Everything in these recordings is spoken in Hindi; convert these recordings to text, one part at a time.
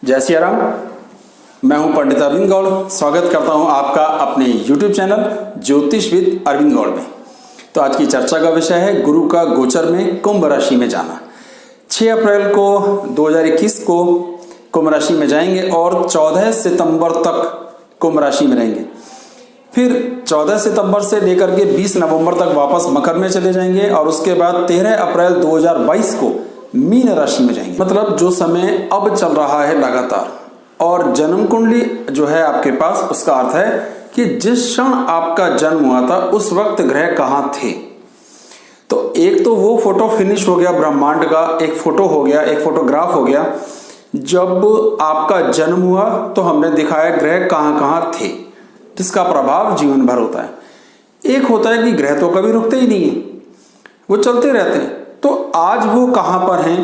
जय सिया राम। मैं हूं पंडित अरविंद गौड़। स्वागत करता हूं आपका अपने YouTube चैनल ज्योतिष विद अरविंद गौड़ में। तो आज की चर्चा का विषय है गुरु का गोचर में कुंभ राशि में जाना। 6 अप्रैल को 2021 को कुंभ राशि में जाएंगे और 14 सितंबर तक कुंभ राशि में रहेंगे। फिर 14 सितंबर से लेकर के 20 नवंबर तक वापस मकर में चले जाएंगे और उसके बाद 13 अप्रैल 2022 को मीन राशि में जाएंगे। मतलब जो समय अब चल रहा है लगातार, और जन्म कुंडली जो है आपके पास, उसका अर्थ है कि जिस क्षण आपका जन्म हुआ था उस वक्त ग्रह कहाँ थे। तो एक तो वो फोटो फिनिश हो गया ब्रह्मांड का, एक फोटो हो गया, एक फोटोग्राफ हो गया। जब आपका जन्म हुआ तो हमने दिखाया ग्रह कहाँ कहाँ थे, जिसका प्रभाव जीवन भर होता है। एक होता है कि ग्रह तो कभी रुकते ही नहीं है, वो चलते रहते हैं। तो आज वो कहां पर हैं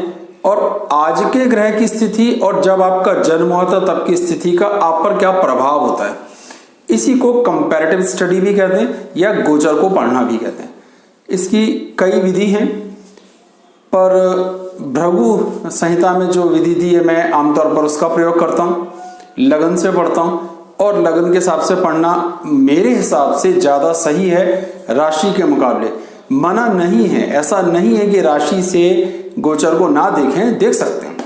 और आज के ग्रह की स्थिति और जब आपका जन्म हुआ था तब की स्थिति का आप पर क्या प्रभाव होता है, इसी को कंपैरेटिव स्टडी भी कहते हैं या गोचर को पढ़ना भी कहते हैं। इसकी कई विधि हैं, पर भृगु संहिता में जो विधि दी है मैं आमतौर पर उसका प्रयोग करता हूं। लगन से पढ़ता हूं और लगन के हिसाब से पढ़ना मेरे हिसाब से ज्यादा सही है राशि के मुकाबले। मना नहीं है, ऐसा नहीं है कि राशि से गोचर को ना देखें, देख सकते हैं।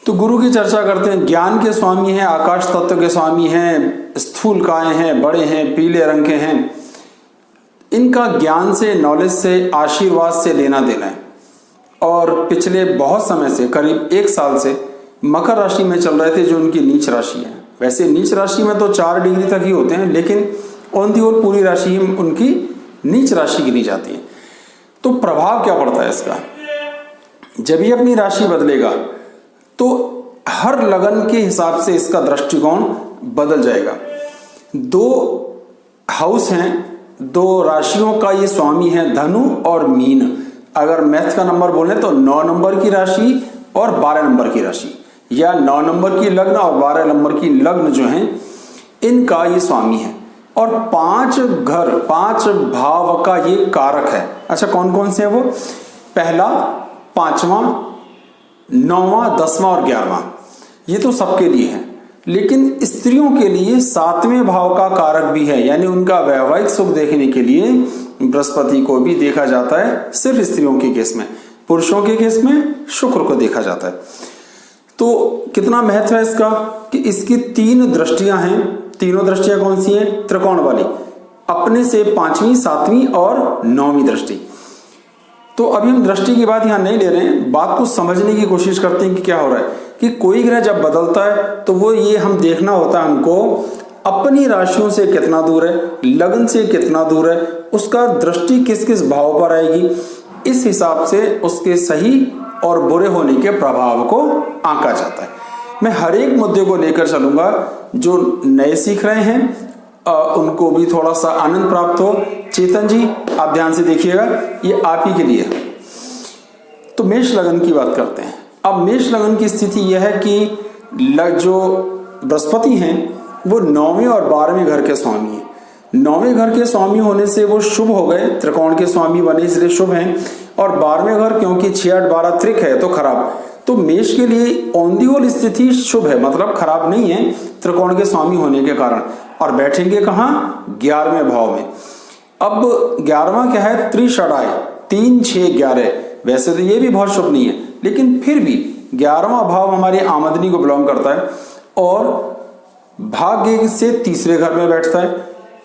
तो गुरु की चर्चा करते हैं। ज्ञान के स्वामी हैं, आकाश तत्व के स्वामी हैं, स्थूल काय हैं, बड़े हैं, पीले रंग के हैं। इनका ज्ञान से, नॉलेज से, आशीर्वाद से लेना देना है। और पिछले बहुत समय से, करीब 1 साल से मकर राशि में चल रहे थे, जो उनकी नीच राशि है। वैसे नीच राशि में तो 4 डिग्री तक ही होते हैं, लेकिन ऑन दी होल पूरी राशि उनकी नीच राशि गिनी जाती है। तो प्रभाव क्या पड़ता है इसका? जब ये अपनी राशि बदलेगा तो हर लगन के हिसाब से इसका दृष्टिकोण बदल जाएगा। 2 हाउस हैं, 2 राशियों का ये स्वामी है, धनु और मीन। अगर मैथ का नंबर बोले तो 9 नंबर की राशि और 12 नंबर की राशि, या 9 नंबर की लग्न और 12 नंबर की लग्न जो है, इनका ये स्वामी है। और 5 घर, 5 भाव का ये कारक है। अच्छा, कौन कौन से है वो? पहला, 5वां, 9वां, 10वां और 11वां, ये तो सबके लिए है। लेकिन स्त्रियों के लिए 7वें भाव का कारक भी है, यानी उनका वैवाहिक सुख देखने के लिए बृहस्पति को भी देखा जाता है। सिर्फ स्त्रियों के केस में, पुरुषों के केस में शुक्र को देखा जाता है। तो कितना महत्व है इसका कि इसकी 3 दृष्टियां हैं। तीनों दृष्टियां कौन सी हैं? त्रिकोण वाली, अपने से 5वीं, 7वीं और 9वीं दृष्टि। तो अभी हम दृष्टि की बात यहां नहीं ले रहे हैं, बात को समझने की कोशिश करते हैं कि क्या हो रहा है। कि कोई ग्रह जब बदलता है तो वो ये हम देखना होता है हमको, अपनी राशियों से कितना दूर है, लगन से कितना दूर है, उसका दृष्टि किस किस भाव पर आएगी। इस हिसाब से उसके सही और बुरे होने के प्रभाव को आंका जाता है। मैं हर एक मुद्दे को लेकर चलूंगा। जो नए सीख रहे हैं उनको भी थोड़ा सा आनंद प्राप्त हो। चेतन जी, आप ध्यान से देखिएगा, ये आप ही के लिए है। तो मेष लगन की बात करते हैं। अब मेष लगन की स्थिति यह है कि जो बृहस्पति हैं वो 9वें और 12वें घर के स्वामी हैं। 9वें घर के स्वामी होने से वो शुभ हो गए, त्रिकोण के स्वामी बने इसलिए शुभ हैं। और 12वें घर क्योंकि 6, 8, 12 त्रिक है तो खराब। तो मेष के लिए ऑन दी होल स्थिति शुभ है, मतलब खराब नहीं है त्रिकोण के स्वामी होने के कारण। और बैठेंगे कहां? 11वें भाव में। अब 11वां क्या है? त्रिषडाय, 3, 6, 11। वैसे तो ये भी बहुत शुभ नहीं है, लेकिन फिर भी 11वां भाव हमारी आमदनी को बिलोंग करता है और भाग्य से 3रे घर में बैठता है।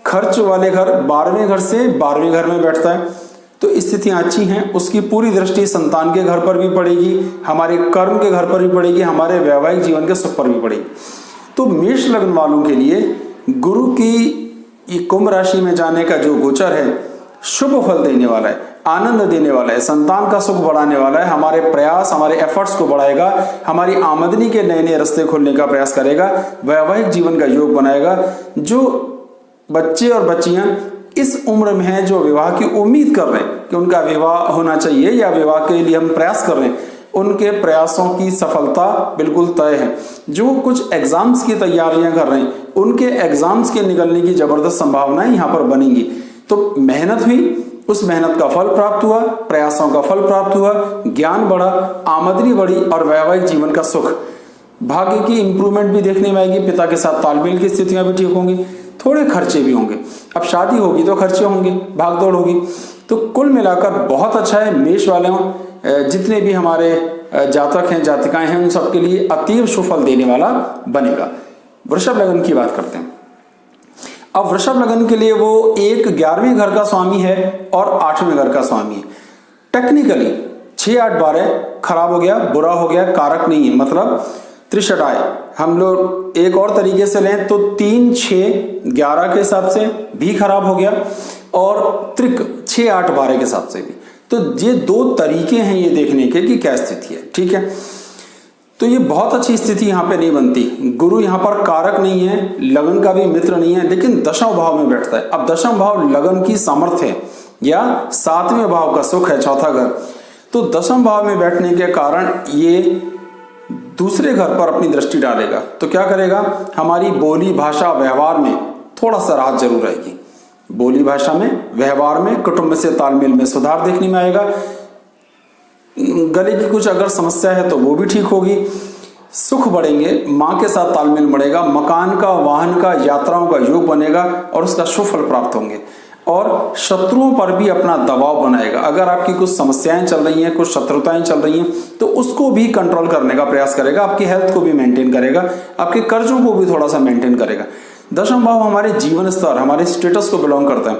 खर्च वाले घर 12वें घर से 12वें घर में बैठता है। तो स्थितियां अच्छी हैं। उसकी पूरी दृष्टि संतान के घर पर भी पड़ेगी, हमारे कर्म के घर पर भी पड़ेगी, हमारे वैवाहिक जीवन के सुख पर भी पड़ेगी। तो मेष लग्न वालों के लिए गुरु की कुंभ राशि में जाने का जो गोचर है शुभ फल देने वाला है, आनंद देने वाला है, संतान का सुख बढ़ाने वाला है, हमारे प्रयास, हमारे एफर्ट्स को बढ़ाएगा, हमारी आमदनी के नए नए रास्ते खोलने का प्रयास करेगा, वैवाहिक जीवन का योग बनाएगा। जो बच्चे और बच्चियां इस उम्र में हैं, जो विवाह की उम्मीद कर रहे हैं कि उनका विवाह होना चाहिए या विवाह के लिए हम प्रयास कर रहे हैं, उनके प्रयासों की सफलता बिल्कुल तय है। जो कुछ एग्जाम्स की तैयारियां कर रहे हैं, उनके एग्जाम्स के निकलने की जबरदस्त संभावनाएं यहाँ पर बनेंगी। तो मेहनत हुई, उस मेहनत का फल प्राप्त हुआ, प्रयासों का फल प्राप्त हुआ, ज्ञान बढ़ा, आमदनी बढ़ी और वैवाहिक जीवन का सुख भाग्य की इंप्रूवमेंट भी देखने में आएगी, पिता के साथ तालमेल की स्थितियां भी ठीक होंगी, थोड़े खर्चे भी होंगे। अब शादी होगी तो खर्चे होंगे, भागदौड़ होगी। तो कुल मिलाकर बहुत अच्छा है। मेष वालों, जितने भी हमारे जातक हैं, जातिकाएं हैं, उन सबके लिए अतीव सुफल देने वाला बनेगा। वृषभ लगन की बात करते हैं। अब वृषभ लगन के लिए वो एक 11वें घर का स्वामी है और 8वें घर का स्वामी है। टेक्निकली 6, 8, 12 खराब हो गया, बुरा हो गया, कारक नहीं है, मतलब त्रिषटाय। हम लोग एक और तरीके से लें तो 3, 6, 11 के हिसाब से भी खराब हो गया और त्रिक 6, 8, 12 के हिसाब से भी। तो ये 2 तरीके हैं ये देखने के कि क्या स्थिति है, ठीक है। तो ये बहुत अच्छी स्थिति यहाँ पे नहीं बनती। गुरु यहाँ पर कारक नहीं है, लगन का भी मित्र नहीं है, लेकिन दशम भाव में बैठता है। अब दशम भाव लगन की सामर्थ्य है या 7वें भाव का सुख है, चौथा घर। तो दशम भाव में बैठने के कारण ये दूसरे घर पर अपनी दृष्टि डालेगा। तो क्या करेगा, हमारी बोली भाषा व्यवहार में थोड़ा सा राहत जरूर रहेगी। बोली भाषा में, व्यवहार में, कुटुंब से तालमेल में सुधार देखने में आएगा। गले की कुछ अगर समस्या है तो वो भी ठीक होगी। सुख बढ़ेंगे, माँ के साथ तालमेल बढ़ेगा, मकान का, वाहन का, यात्राओं का योग बनेगा और उसका सुफल प्राप्त होंगे। और शत्रुओं पर भी अपना दबाव बनाएगा। अगर आपकी कुछ समस्याएं चल रही हैं, कुछ शत्रुताएं चल रही हैं, तो उसको भी कंट्रोल करने का प्रयास करेगा। आपकी हेल्थ को भी मेंटेन करेगा, आपके कर्जों को भी थोड़ा सा मेंटेन करेगा। दशम भाव हमारे जीवन स्तर, हमारे स्टेटस को बिलोंग करता है।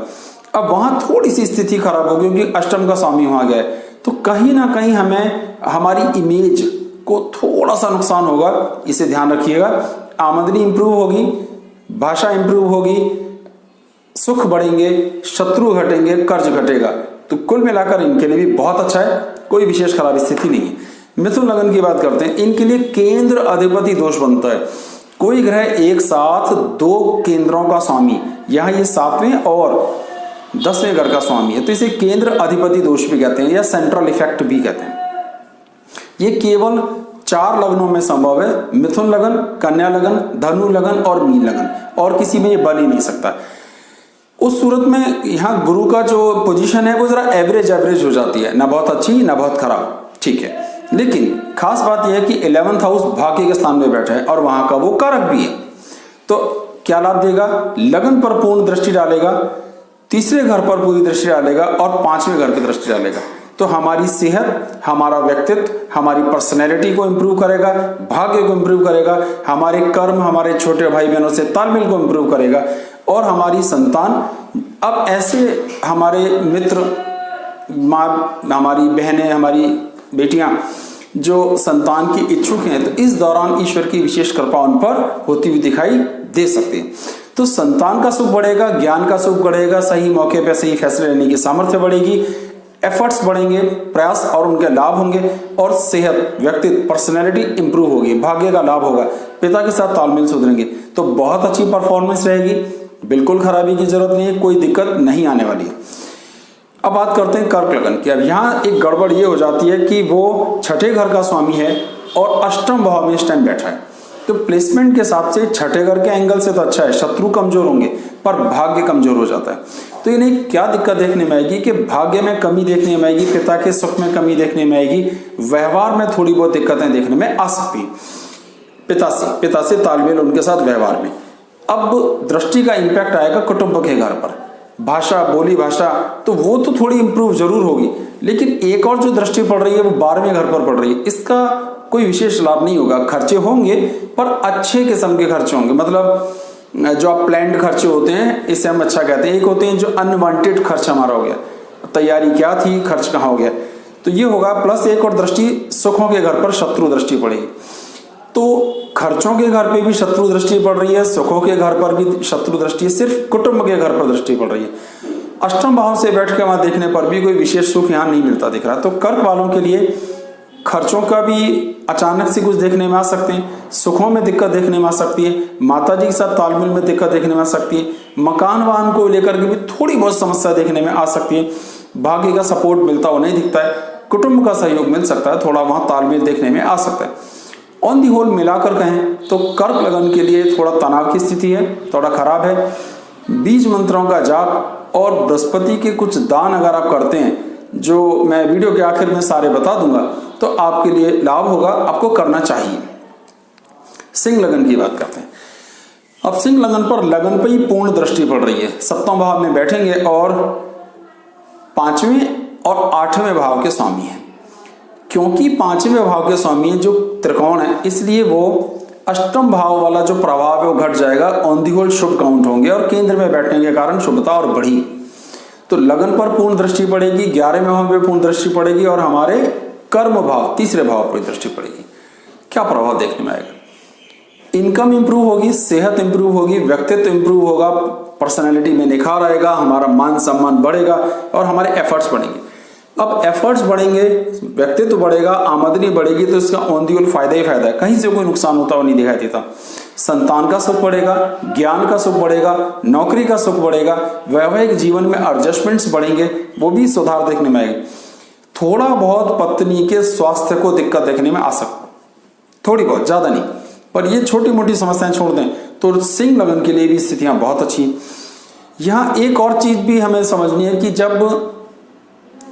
अब वहां थोड़ी सी स्थिति खराब होगी क्योंकि अष्टम का स्वामी वहां गया है, तो कहीं ना कहीं हमें हमारी इमेज को थोड़ा सा नुकसान होगा, इसे ध्यान रखिएगा। आमदनी इंप्रूव होगी, भाषा इंप्रूव होगी, सुख बढ़ेंगे, शत्रु घटेंगे, कर्ज घटेगा। तो कुल मिलाकर इनके लिए भी बहुत अच्छा है, कोई विशेष खराब स्थिति नहीं है। मिथुन लगन की बात करते हैं। इनके लिए केंद्र अधिपति दोष बनता है। कोई ग्रह एक साथ 2 केंद्रों का स्वामी, यहां ये 7वें और 10वें घर का स्वामी है, तो इसे केंद्र अधिपति दोष भी कहते हैं या सेंट्रल इफेक्ट भी कहते हैं। ये केवल 4 लग्नों में संभव है, मिथुन लगन, कन्या लगन, धनु लगन और मीन लगन, और किसी में ये बन ही नहीं सकता। उस सूरत में यहाँ गुरु का जो पोजीशन है वो जरा एवरेज हो जाती है, ना बहुत अच्छी ना बहुत खराब, ठीक है। लेकिन खास बात यह है कि 11th हाउस भाग्य के स्थान में बैठा है और वहां का वो कारक भी है। तो क्या लाभ देगा, लगन पर पूर्ण दृष्टि डालेगा, तीसरे घर पर पूरी दृष्टि डालेगा और 5वें घर की दृष्टि डालेगा। तो हमारी सेहत, हमारा व्यक्तित्व, हमारी पर्सनैलिटी को इंप्रूव करेगा, भाग्य को इंप्रूव करेगा, हमारे कर्म, हमारे छोटे भाई बहनों से तालमेल को इंप्रूव करेगा और हमारी संतान, अब ऐसे हमारे मित्र, माँ, हमारी बहनें, हमारी बेटियां जो संतान की इच्छुक हैं, तो इस दौरान ईश्वर की विशेष कृपा उन पर होती हुई दिखाई दे सकती है। तो संतान का सुख बढ़ेगा, ज्ञान का सुख बढ़ेगा, सही मौके पर सही फैसले लेने की सामर्थ्य बढ़ेगी, एफर्ट्स बढ़ेंगे, प्रयास और उनके लाभ होंगे और सेहत, व्यक्तित्व, पर्सनैलिटी इंप्रूव होगी, भाग्य का लाभ होगा, पिता के साथ तालमेल सुधरेंगे। तो बहुत अच्छी परफॉर्मेंस रहेगी, बिल्कुल खराबी की जरूरत नहीं है, कोई दिक्कत नहीं आने वाली है। अब बात करते हैं कर्क लगन की। अब यहाँ एक गड़बड़ ये हो जाती है कि वो 6ठे घर का स्वामी है और अष्टम भाव में इस टाइम बैठा है। तो प्लेसमेंट के हिसाब से 6ठे घर के एंगल से तो अच्छा है, शत्रु कमजोर होंगे पर भाग्य कमजोर हो जाता है। तो इन्हें क्या दिक्कत देखने में आएगी कि भाग्य में कमी देखने में आएगी, पिता के सुख में कमी देखने में आएगी, व्यवहार में थोड़ी बहुत दिक्कतें देखने में आ सकती हैं, पिता से तालमेल, उनके साथ व्यवहार में। अब दृष्टि का इंपैक्ट आएगा कुटुंब के घर पर, भाषा, बोली भाषा, तो वो तो थोड़ी इंप्रूव जरूर होगी, लेकिन एक और जो दृष्टि पड़ रही है वो 12वें घर पर पड़ रही है, इसका कोई विशेष लाभ नहीं होगा। खर्चे होंगे पर अच्छे किस्म के खर्चे होंगे, मतलब जो आप प्लान्ड खर्चे होते हैं, इसे हम अच्छा कहते हैं। एक होते हैं जो अनवांटेड खर्च हमारा हो गया, तैयारी क्या थी, खर्च कहाँ हो गया, तो ये होगा। प्लस एक और दृष्टि, सुखों के घर पर शत्रु दृष्टि पड़ेगी, तो खर्चों के घर पे भी शत्रु दृष्टि पड़ रही है, सुखों के घर पर भी शत्रु दृष्टि, सिर्फ कुटुंब के घर पर दृष्टि पड़ रही है। अष्टम भाव से बैठ के वहां देखने पर भी कोई विशेष सुख यहाँ नहीं मिलता दिख रहा। तो कर्क वालों के लिए खर्चों का भी अचानक से कुछ देखने में आ सकते हैं, सुखों में दिक्कत देखने में आ सकती है, माताजी के साथ तालमेल में दिक्कत देखने में आ सकती है, मकान वाहन को लेकर के भी थोड़ी बहुत समस्या देखने में आ सकती है, भाग्य का सपोर्ट मिलता हुआ नहीं दिखता है, कुटुंब का सहयोग मिल सकता है, थोड़ा वहां तालमेल देखने में आ सकता है। ऑन दी होल मिलाकर कहें तो कर्क लगन के लिए थोड़ा तनाव की स्थिति है, थोड़ा खराब है। बीज मंत्रों का जाप और बृहस्पति के कुछ दान अगर आप करते हैं, जो मैं वीडियो के आखिर में सारे बता दूंगा, तो आपके लिए लाभ होगा, आपको करना चाहिए। सिंह लगन की बात करते हैं। अब सिंह लगन पर लगन पर ही पूर्ण दृष्टि पड़ रही है। सप्तम भाव में बैठेंगे और 5वें और 8वें भाव के स्वामी हैं। क्योंकि 5वें भाव के स्वामी जो त्रिकोण है, इसलिए वो अष्टम भाव वाला जो प्रभाव है वो घट जाएगा, ऑन दी होल शुभ काउंट होंगे और केंद्र में बैठने के कारण शुभता और बढ़ी। तो लगन पर पूर्ण दृष्टि पड़ेगी, 11वें भाव में पूर्ण दृष्टि पड़ेगी और हमारे कर्म भाव 3रे भाव पर दृष्टि पड़ेगी। क्या प्रभाव देखने में आएगा? इनकम इंप्रूव होगी, सेहत इंप्रूव होगी, व्यक्तित्व इंप्रूव होगा, पर्सनैलिटी में निखार आएगा, हमारा मान सम्मान बढ़ेगा और हमारे एफर्ट्स बढ़ेंगे। अब एफर्ट्स बढ़ेंगे, व्यक्तित्व बढ़ेगा, आमदनी बढ़ेगी, तो इसका ऑन दी होल फायदा ही फायदा है, कहीं से कोई नुकसान होता हुआ नहीं दिखाई देता। संतान का सुख बढ़ेगा, ज्ञान का सुख बढ़ेगा, नौकरी का सुख बढ़ेगा, वैवाहिक जीवन में एडजस्टमेंट्स बढ़ेंगे, वो भी सुधार देखने में आएगी। थोड़ा बहुत पत्नी के स्वास्थ्य को दिक्कत देखने में आ सकता, थोड़ी बहुत, ज्यादा नहीं, पर ये छोटी मोटी समस्याएं छोड़ दें तो सिंह लगन के लिए भी स्थितियां बहुत अच्छी हैं। यहां एक और चीज भी हमें समझनी है कि जब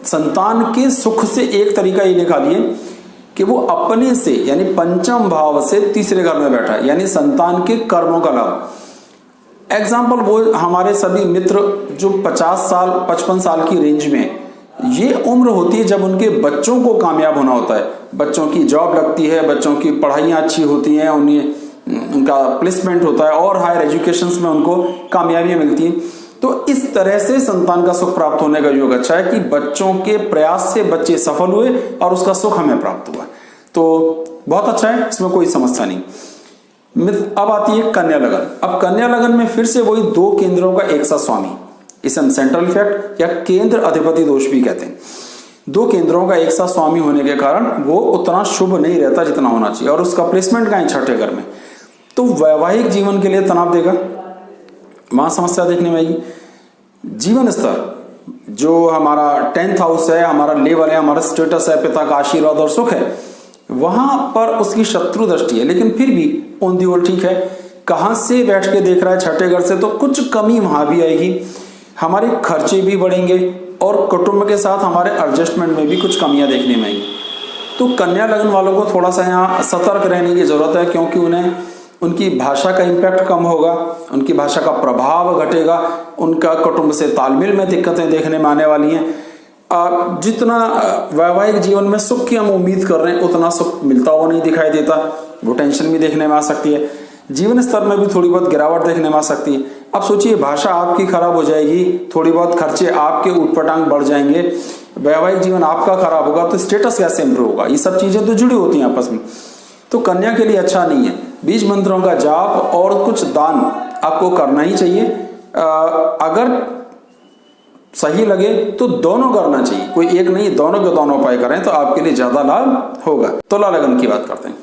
संतान के सुख से एक तरीका ये निकालिए कि वो अपने से यानी पंचम भाव से 3रे घर में बैठा है, यानी संतान के कर्मों का लाभ। एग्जाम्पल वो हमारे सभी मित्र जो 50 साल 55 साल की रेंज में, ये उम्र होती है जब उनके बच्चों को कामयाब होना होता है, बच्चों की जॉब लगती है, बच्चों की पढ़ाइयाँ अच्छी होती हैं, उनका प्लेसमेंट होता है और हायर एजुकेशंस में उनको कामयाबियां मिलती हैं। तो इस तरह से संतान का सुख प्राप्त होने का योग अच्छा है कि बच्चों के प्रयास से बच्चे सफल हुए और उसका सुख हमें प्राप्त हुआ, तो बहुत अच्छा है, इसमें कोई समस्या नहीं। अब आती है कन्या लगन। अब कन्या लगन में फिर से वही 2 केंद्रों का एक सा स्वामी, इसे हम सेंट्रल इफेक्ट या केंद्र अधिपति दोष भी कहते हैं। 2 केंद्रों का एक सा स्वामी होने के कारण वो उतना शुभ नहीं रहता जितना होना चाहिए, और उसका प्लेसमेंट कहीं 6ठे घर में, तो वैवाहिक जीवन के लिए तनाव देगा, वहां समस्या देखने में आएगी। जीवन स्तर जो हमारा 10th हाउस है, हमारा लेवल है, हमारा स्टेटस है, पिता का आशीर्वाद और सुख है, वहां पर उसकी शत्रु दृष्टि है, लेकिन फिर भी ऑन दी होल ठीक है। कहां से बैठ के देख रहा है? 6ठे घर से, तो कुछ कमी वहां भी आएगी, हमारे खर्चे भी बढ़ेंगे और कुटुंब के साथ हमारे एडजस्टमेंट में भी कुछ कमियां देखने में आएंगी। तो कन्या लगन वालों को थोड़ा सा यहाँ सतर्क रहने की जरूरत है, क्योंकि उन्हें उनकी भाषा का इम्पैक्ट कम होगा, उनकी भाषा का प्रभाव घटेगा, उनका कुटुंब से तालमेल में दिक्कतें देखने में आने वाली हैं। जितना वैवाहिक जीवन में सुख की हम उम्मीद कर रहे हैं उतना सुख मिलता हुआ नहीं दिखाई देता, वो टेंशन भी देखने में आ सकती है। जीवन स्तर में भी थोड़ी बहुत गिरावट देखने में आ सकती है। अब सोचिए, भाषा आपकी खराब हो जाएगी, थोड़ी बहुत खर्चे आपके ऊटपटांग बढ़ जाएंगे, वैवाहिक जीवन आपका खराब होगा, तो स्टेटस कैसे इंप्रूव होगा? ये सब चीजें तो जुड़ी होती हैं आपस में, तो कन्या के लिए अच्छा नहीं है। बीज मंत्रों का जाप और कुछ दान आपको करना ही चाहिए। अगर सही लगे तो दोनों करना चाहिए, कोई एक नहीं, दोनों के दोनों उपाय करें तो आपके लिए ज्यादा लाभ होगा। तुला लगन की बात करते हैं।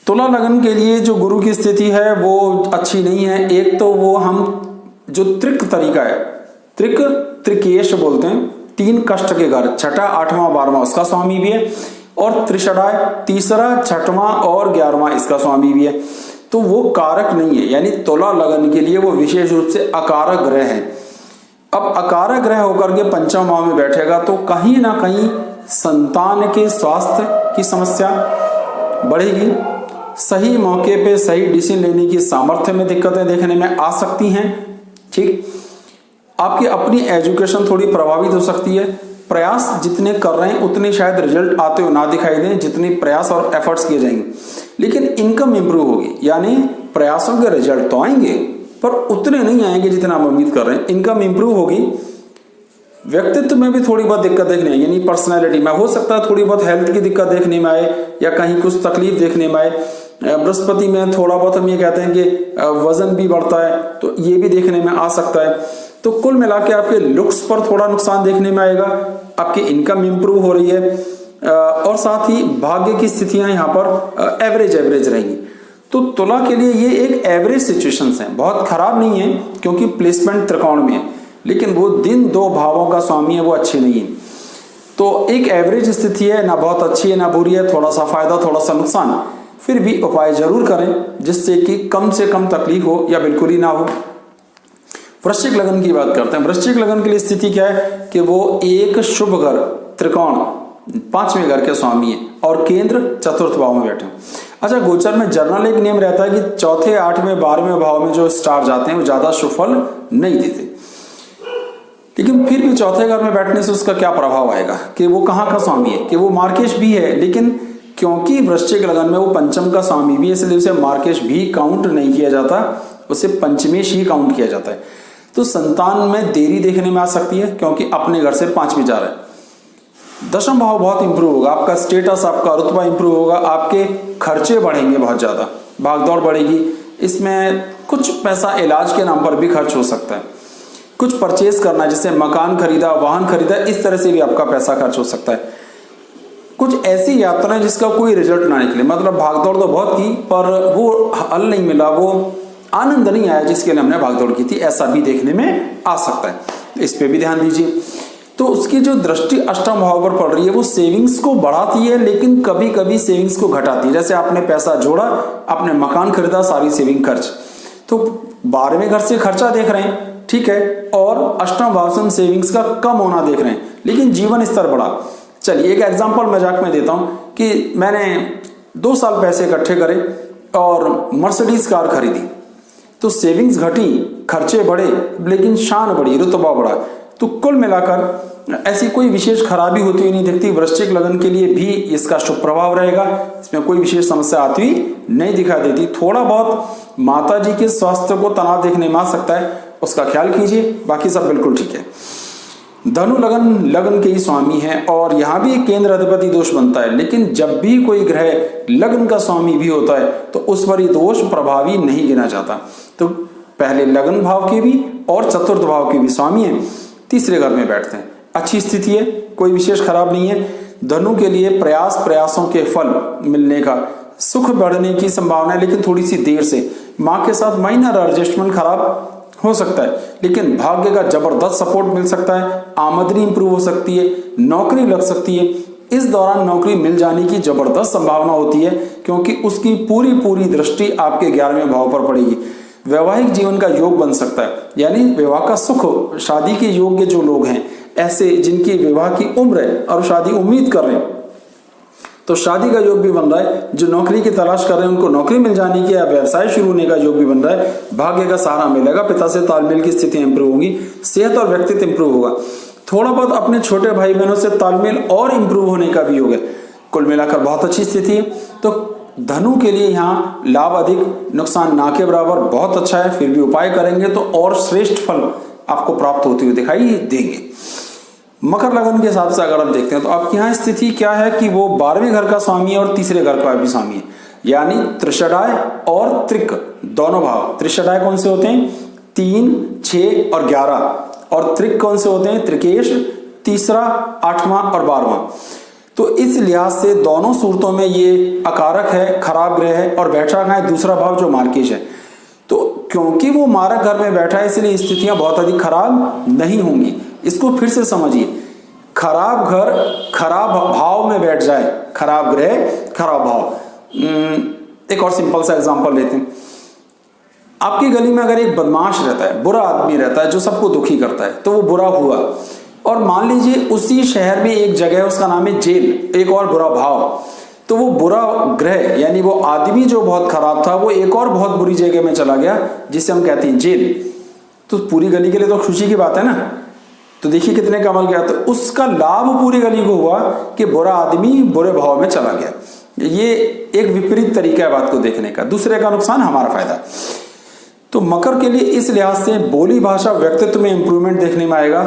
तुला लगन के लिए जो गुरु की स्थिति है वो अच्छी नहीं है। एक तो वो हम जो त्रिक तरीका है, त्रिकेश बोलते हैं, 3 कष्ट के घर, 6ठा 8वां 12वां उसका स्वामी भी है, और त्रिषडाय 3रा 6वां और 11वां इसका स्वामी भी है, तो वो कारक नहीं है। यानी तुला लगन के लिए वो विशेष रूप से अकारक ग्रह है। अब अकारक ग्रह होकर के पंचम भाव में बैठेगा तो कहीं ना कहीं संतान के स्वास्थ्य की समस्या बढ़ेगी, सही मौके पे सही डिसीजन लेने की सामर्थ्य में दिक्कतें देखने में आ सकती हैं। ठीक, आपकी अपनी एजुकेशन थोड़ी प्रभावित हो सकती है। प्रयास जितने कर रहे हैं उतने शायद रिजल्ट आते हो ना दिखाई दें जितने प्रयास और एफर्ट्स किए जाएंगे, लेकिन इनकम इंप्रूव होगी, यानी प्रयासों के रिजल्ट तो आएंगे पर उतने नहीं आएंगे जितना आप उम्मीद कर रहे हैं। इनकम इंप्रूव होगी, व्यक्तित्व में भी थोड़ी बहुत दिक्कत देखने आए, यानी पर्सनैलिटी में हो सकता है थोड़ी बहुत हेल्थ की दिक्कत देखने में आए या कहीं कुछ तकलीफ देखने में आए। बृहस्पति में थोड़ा बहुत हम ये कहते हैं कि वजन भी बढ़ता है, तो ये भी देखने में आ सकता है। तो कुल मिला के आपके लुक्स पर थोड़ा नुकसान देखने में आएगा, आपकी इनकम इंप्रूव हो रही है और साथ ही भाग्य की स्थितियां यहाँ पर एवरेज रहेंगी। तो तुला के लिए ये एक एवरेज सिचुएशंस है, बहुत खराब नहीं है क्योंकि प्लेसमेंट त्रिकोण में है, लेकिन वो दिन 2 भावों का स्वामी है, वो अच्छी नहीं है। तो एक एवरेज स्थिति है, ना बहुत अच्छी है ना बुरी है, थोड़ा सा फायदा थोड़ा सा नुकसान। फिर भी उपाय जरूर करें जिससे कि कम से कम तकलीफ हो या बिल्कुल ही ना हो। वृश्चिक लगन की बात करते हैं। वृश्चिक लगन के लिए स्थिति क्या है कि वो एक शुभ घर त्रिकोण 5वें घर के स्वामी है और केंद्र 4th भाव में बैठे। अच्छा, गोचर में जनरल एक नियम रहता है कि चौथे, 8वें, 12वें भाव में जो स्टार जाते हैं वो ज्यादा शुभ फल नहीं देते, लेकिन फिर भी चौथे घर में बैठने से उसका क्या प्रभाव आएगा कि वो कहाँ का स्वामी है, कि वो मार्केश भी है, लेकिन क्योंकि वृश्चिक लगन में वो पंचम का स्वामी भी है इसलिए उसे मार्केश भी काउंट नहीं किया जाता, उसे पंचमेश ही काउंट किया जाता है। तो संतान में देरी देखने में आ सकती है क्योंकि अपने घर से 5 में जा रहा है। दशम भाव बहुत इंप्रूव होगा, आपका स्टेटस, आपका रुतबा इंप्रूव होगा, आपके खर्चे बढ़ेंगे, बहुत ज्यादा भागदौड़ बढ़ेगी। इसमें कुछ पैसा इलाज के नाम पर भी खर्च हो सकता है, कुछ परचेज करना जैसे मकान खरीदा, वाहन खरीदा, इस तरह से भी आपका पैसा खर्च हो सकता है। कुछ ऐसी यात्राएं जिसका कोई रिजल्ट ना निकले, मतलब भागदौड़ तो बहुत की पर वो हल नहीं मिला, वो आनंद नहीं आया जिसके लिए हमने भागदौड़ की थी, ऐसा भी देखने में आ सकता है। इस पे भी ध्यान दीजिए। तो उसकी जो दृष्टि अष्टम भाव पर पड़ रही है वो सेविंग्स को बढ़ाती है, लेकिन कभी कभी सेविंग्स को घटाती है। जैसे आपने पैसा जोड़ा, आपने मकान खरीदा, सारी सेविंग खर्च, तो 12वें घर से खर्चा देख रहे हैं, ठीक है, और अष्टम भाव से हम सेविंग्स का कम होना देख रहे हैं, लेकिन जीवन स्तर बढ़ा। चलिए एक एग्जांपल मजाक में देता हूं कि मैंने 2 साल पैसे इकट्ठे करे और मर्सिडीज कार खरीदी, तो सेविंग्स घटी, खर्चे बढ़े, लेकिन शान बढ़ी, रुतबा बढ़ा। तो कुल मिलाकर ऐसी कोई विशेष खराबी होती हुई नहीं दिखती। वृश्चिक लगन के लिए भी इसका शुभ प्रभाव रहेगा, इसमें कोई विशेष समस्या आती नहीं दिखा देती। थोड़ा बहुत माता जी के स्वास्थ्य को तनाव देखने में आ सकता है, उसका ख्याल कीजिए, बाकी सब बिल्कुल ठीक है। धनु लगन के ही स्वामी है और यहाँ भी एक केंद्र अधिपति दोष बनता है, लेकिन जब भी कोई ग्रह लगन का स्वामी भी होता है तो उस पर ही दोष प्रभावी नहीं गिना जाता। तो पहले लगन भाव के भी और चतुर्थ भाव के भी स्वामी है, तीसरे घर में बैठते हैं, अच्छी स्थिति है, कोई विशेष खराब नहीं है। धनु के लिए प्रयासों के फल मिलने का, सुख बढ़ने की संभावना है, लेकिन थोड़ी सी देर से। माँ के साथ माइनर एडजस्टमेंट खराब हो सकता है, लेकिन भाग्य का जबरदस्त सपोर्ट मिल सकता है, आमदनी इंप्रूव हो सकती है, नौकरी लग सकती है। इस दौरान नौकरी मिल जाने की जबरदस्त संभावना होती है क्योंकि उसकी पूरी दृष्टि आपके 11वें भाव पर पड़ेगी। वैवाहिक जीवन का योग बन सकता है, यानी विवाह का सुख, शादी के योग्य जो लोग हैं, ऐसे जिनकी विवाह की उम्र है और शादी उम्मीद कर रहे हैं, तो शादी का योग भी बन रहा है। जो नौकरी की तलाश कर रहे हैं उनको नौकरी मिल जाने की या व्यवसाय शुरू होने का योग भी बन रहा है। भाग्य का सहारा मिलेगा, पिता से तालमेल की स्थिति इंप्रूव होगी, सेहत और व्यक्तित्व इंप्रूव होगा। थोड़ा बहुत अपने छोटे भाई बहनों से तालमेल और इंप्रूव होने का भी योग है। कुल मिलाकर बहुत अच्छी स्थिति है। तो धनु के लिए यहाँ लाभ अधिक, नुकसान ना के बराबर, बहुत अच्छा है। फिर भी उपाय करेंगे तो और श्रेष्ठ फल आपको प्राप्त होते हुए दिखाई देंगे। मकर लगन के हिसाब से अगर आप देखते हैं तो आपकी यहाँ स्थिति क्या है कि वो 12वें घर का स्वामी है और तीसरे घर का भी स्वामी है, यानी त्रिषडाय और त्रिक दोनों भाव। त्रिषडाय कौन से होते हैं? 3, 6 और 11, और त्रिक कौन से होते हैं? त्रिकेश, तीसरा, 8वां और 12वां। तो इस लिहाज से दोनों सूरतों में ये अकारक है, खराब ग्रह है, और बैठा है दूसरा भाव जो मार्केश है। तो क्योंकि वो मारक घर में बैठा है इसलिए स्थितियां बहुत अधिक खराब नहीं होंगी। इसको फिर से समझिए, खराब घर खराब भाव में बैठ जाए, खराब ग्रह खराब भाव। एक और सिंपल सा एग्जांपल लेते हैं। आपकी गली में अगर एक बदमाश रहता है, बुरा आदमी रहता है जो सबको दुखी करता है, तो वो बुरा हुआ। और मान लीजिए उसी शहर में एक जगह है, उसका नाम है जेल, एक और बुरा भाव। तो वो बुरा ग्रह यानी वो आदमी जो बहुत खराब था वो एक और बहुत बुरी जगह में चला गया जिसे हम कहते हैं जेल। तो पूरी गली के लिए तो खुशी की बात है ना। तो देखिए कितने कमाल गया। तो उसका लाभ पूरी गली को हुआ कि बुरा आदमी बुरे भाव में चला गया। ये एक विपरीत तरीका है बात को देखने का, दूसरे का नुकसान हमारा फायदा। तो मकर के लिए इस लिहाज से बोली भाषा व्यक्तित्व में इंप्रूवमेंट देखने में आएगा,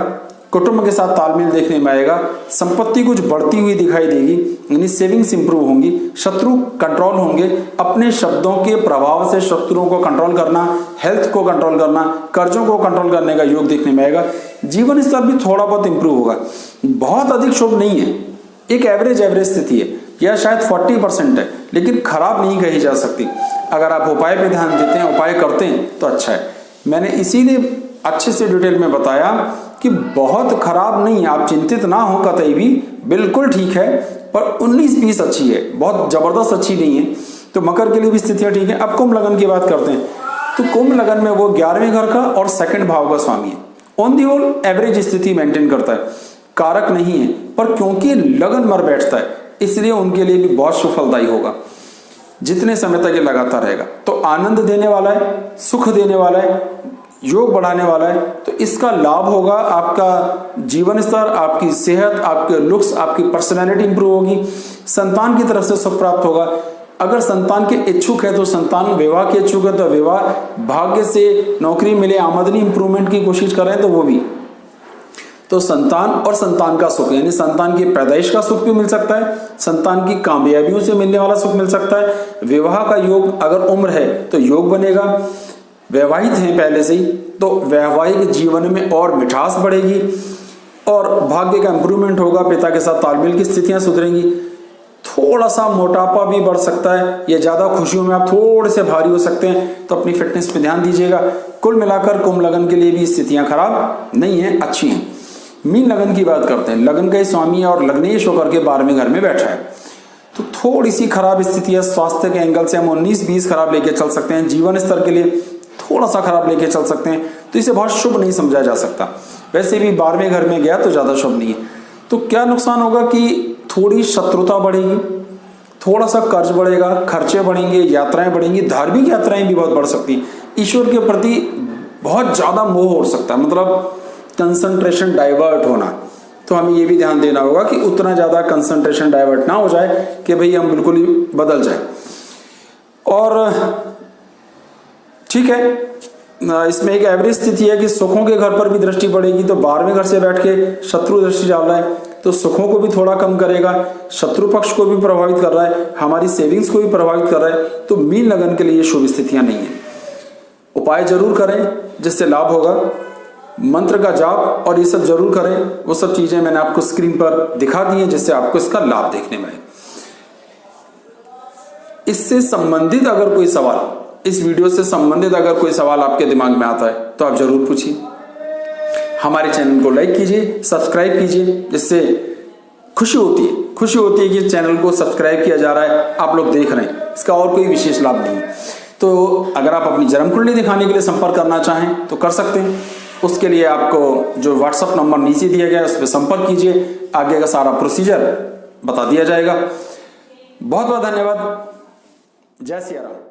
कुटुंब के साथ तालमेल देखने में आएगा, संपत्ति कुछ बढ़ती हुई दिखाई देगी, यानी सेविंग्स इंप्रूव होंगी, शत्रु कंट्रोल होंगे, अपने शब्दों के प्रभाव से शत्रुओं को कंट्रोल करना, हेल्थ को कंट्रोल करना, कर्जों को कंट्रोल करने का योग देखने में आएगा। जीवन स्तर भी थोड़ा बहुत इंप्रूव होगा, बहुत अधिक शुभ नहीं है, एक एवरेज स्थिति है, यह शायद 40% है, लेकिन खराब नहीं कही जा सकती। अगर आप उपाय पे ध्यान देते हैं, उपाय करते हैं तो अच्छा है। मैंने इसीलिए अच्छे से डिटेल में बताया कि बहुत खराब नहीं है, आप चिंतित ना हो कतई भी, बिल्कुल ठीक है, पर 19-20 अच्छी है, बहुत जबरदस्त अच्छी नहीं है। तो मकर के लिए भी स्थितियां ठीक है। अब कुंभ लगन की बात करते हैं। तो कुंभ लगन में वो 11वें घर का और सेकंड भाव का स्वामी है, ऑन दी होल एवरेज स्थिति मेंटेन करता है, कारक नहीं है, पर क्योंकि लगन मर बैठता है इसलिए उनके लिए भी बहुत सुफलदायी होगा। जितने समय तक ये लगातार रहेगा। तो आनंद देने वाला है, सुख देने वाला है, योग बढ़ाने वाला है। तो इसका लाभ होगा आपका जीवन स्तर, आपकी सेहत, आपके लुक्स, आपकी पर्सनैलिटी इंप्रूव होगी। संतान की तरफ से सुख प्राप्त होगा। अगर संतान के इच्छुक है तो संतान, विवाह के इच्छुक है तो विवाह, भाग्य से नौकरी मिले, आमदनी इंप्रूवमेंट की कोशिश कर रहे हैं तो वो भी। तो संतान और संतान का सुख, यानी संतान की पैदाइश का सुख भी मिल सकता है, संतान की कामयाबियों से मिलने वाला सुख मिल सकता है। विवाह का योग, अगर उम्र है तो योग बनेगा। वैवाहिक हैं पहले से ही तो वैवाहिक जीवन में और मिठास बढ़ेगी और भाग्य का इंप्रूवमेंट होगा। पिता के साथ तालमेल की स्थितियां सुधरेंगी। थोड़ा सा मोटापा भी बढ़ सकता है, या ज्यादा खुशियों में आप थोड़े से भारी हो सकते हैं, तो अपनी फिटनेस पे ध्यान दीजिएगा। कुल मिलाकर कुंभ लगन के लिए भी स्थितियां खराब नहीं है, अच्छी हैं। मीन लगन की बात करते हैं। लगन का स्वामी और लग्नेश होकर के 12वें घर में बैठा है, तो थोड़ी सी खराब स्थिति है। स्वास्थ्य के एंगल से हम 19-20 खराब लेके चल सकते हैं। जीवन स्तर के लिए थोड़ा सा खराब लेके चल सकते हैं, तो इसे बहुत शुभ नहीं समझा जा सकता। वैसे भी 12वें घर में गया तो ज्यादा शुभ नहीं है। तो क्या नुकसान होगा कि थोड़ी शत्रुता बढ़ेगी, थोड़ा सा कर्ज बढ़ेगा, खर्चे बढ़ेंगे, यात्राएं बढ़ेंगी, धार्मिक यात्राएं भी बहुत बढ़ सकती हैं। ईश्वर के प्रति बहुत ज्यादा मोह हो सकता है, मतलब कंसंट्रेशन डाइवर्ट होना। तो हमें ये भी ध्यान देना होगा कि उतना ज्यादा कंसंट्रेशन डाइवर्ट ना हो जाए कि भाई हम बिल्कुल ही बदल जाए। और ठीक है, इसमें एक एवरेज स्थिति है कि सुखों के घर पर भी दृष्टि पड़ेगी। तो 12वें घर से बैठ के शत्रु दृष्टि डाल रहा है, तो सुखों को भी थोड़ा कम करेगा, शत्रु पक्ष को भी प्रभावित कर रहा है, हमारी सेविंग्स को भी प्रभावित कर रहा है। तो मीन लगन के लिए शुभ स्थितियां नहीं है। उपाय जरूर करें जिससे लाभ होगा। मंत्र का जाप और ये सब जरूर करें। वो सब चीजें मैंने आपको स्क्रीन पर दिखा दी हैं जिससे आपको इसका लाभ देखने में आए। इससे संबंधित अगर कोई सवाल, इस वीडियो से संबंधित अगर कोई सवाल आपके दिमाग में आता है तो आप जरूर पूछिए। हमारे चैनल को लाइक कीजिए, सब्सक्राइब कीजिए, जिससे खुशी होती है कि चैनल को सब्सक्राइब किया जा रहा है, आप लोग देख रहे हैं। इसका और कोई विशेष लाभ नहीं है। तो अगर आप अपनी जन्म कुंडली दिखाने के लिए संपर्क करना चाहें तो कर सकते हैं। उसके लिए आपको जो व्हाट्सएप नंबर नीचे दिया गया है उस पर संपर्क कीजिए। आगे का सारा प्रोसीजर बता दिया जाएगा। बहुत बहुत धन्यवाद। जय सिया राम।